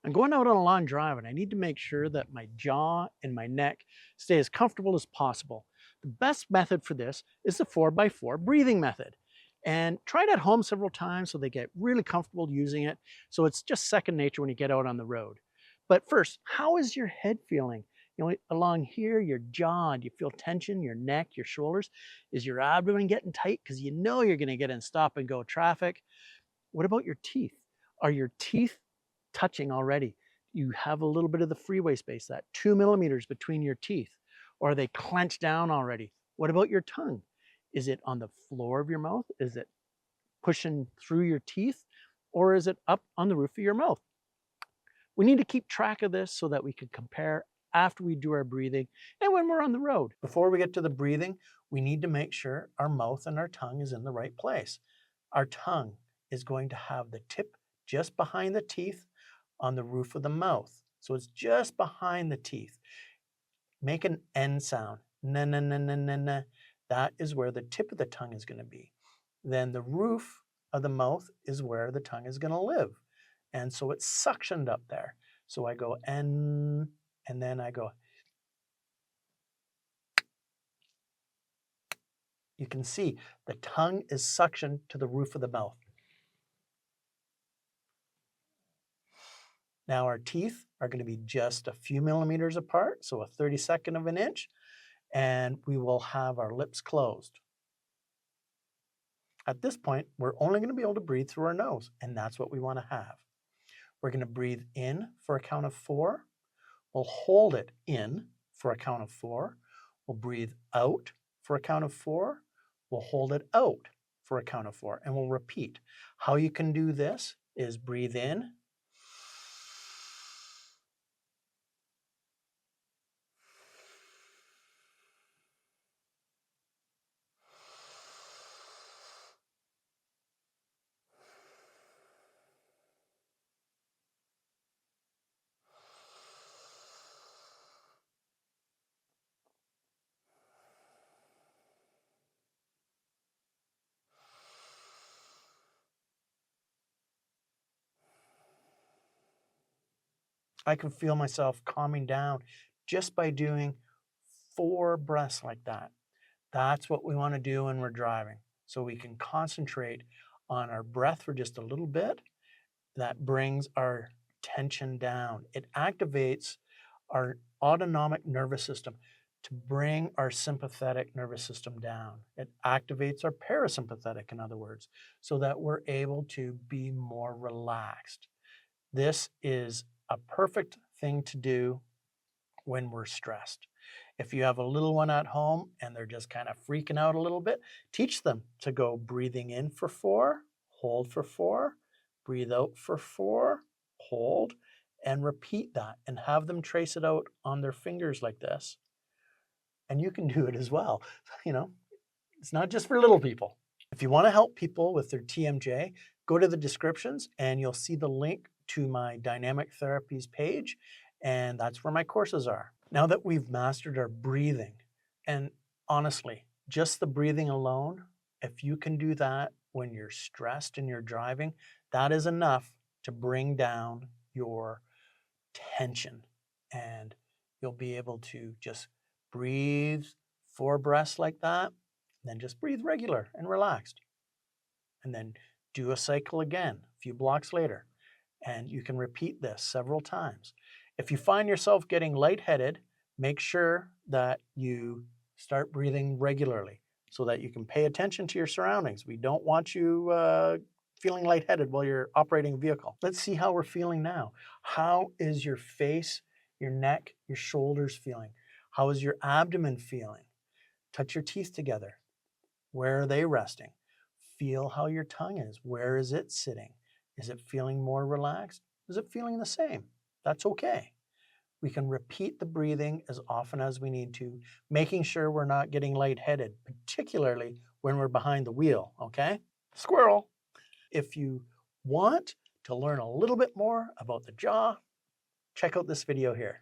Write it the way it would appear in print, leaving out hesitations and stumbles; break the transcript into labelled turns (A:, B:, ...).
A: I'm going out on a long drive and I need to make sure that my jaw and my neck stay as comfortable as possible. The best method for this is the 4x4 breathing method. And try it at home several times so they get really comfortable using it. So it's just second nature when you get out on the road. But first, how is your head feeling? Along here, your jaw, do you feel tension, your neck, your shoulders? Is your abdomen getting tight? Because you know you're going to get in stop and go traffic. What about your teeth? Are your teeth touching already? You have a little bit of the freeway space, that 2 millimeters between your teeth. Or are they clenched down already? What about your tongue? Is it on the floor of your mouth? Is it pushing through your teeth? Or is it up on the roof of your mouth? We need to keep track of this so that we can compare after we do our breathing and when we're on the road. Before we get to the breathing, we need to make sure our mouth and our tongue is in the right place. Our tongue is going to have the tip just behind the teeth on the roof of the mouth. So it's just behind the teeth. Make an N sound. Na, na, na, na, na, na. That is where the tip of the tongue is going to be. Then the roof of the mouth is where the tongue is going to live. And so it's suctioned up there. So I go N, and then I go. You can see the tongue is suctioned to the roof of the mouth. Now our teeth are going to be just a few millimeters apart, so a 32nd of an inch, and we will have our lips closed. At this point, we're only going to be able to breathe through our nose, and that's what we want to have. We're going to breathe in for a count of 4. We'll hold it in for a count of 4. We'll breathe out for a count of 4. We'll hold it out for a count of 4, and we'll repeat. How you can do this is breathe in. I can feel myself calming down just by doing 4 breaths like that. That's what we want to do when we're driving. So we can concentrate on our breath for just a little bit. That brings our tension down. It activates our autonomic nervous system to bring our sympathetic nervous system down. It activates our parasympathetic, in other words, so that we're able to be more relaxed. This is a perfect thing to do when we're stressed. If you have a little one at home and they're just kind of freaking out a little bit, teach them to go breathing in for 4, hold for 4, breathe out for 4, hold, and repeat that and have them trace it out on their fingers like this. And you can do it as well. It's not just for little people. If you want to help people with their TMJ, go to the descriptions and you'll see the link to my dynamic therapies page, and that's where my courses are. Now that we've mastered our breathing, and honestly, just the breathing alone, if you can do that when you're stressed and you're driving, that is enough to bring down your tension, and you'll be able to just breathe 4 breaths like that, and then just breathe regular and relaxed. And then do a cycle again a few blocks later. And you can repeat this several times. If you find yourself getting lightheaded, make sure that you start breathing regularly so that you can pay attention to your surroundings. We don't want you feeling lightheaded while you're operating a vehicle. Let's see how we're feeling now. How is your face, your neck, your shoulders feeling? How is your abdomen feeling? Touch your teeth together. Where are they resting? Feel how your tongue is. Where is it sitting? Is it feeling more relaxed? Is it feeling the same? That's okay. We can repeat the breathing as often as we need to, making sure we're not getting lightheaded, particularly when we're behind the wheel, okay? Squirrel. If you want to learn a little bit more about the jaw, check out this video here.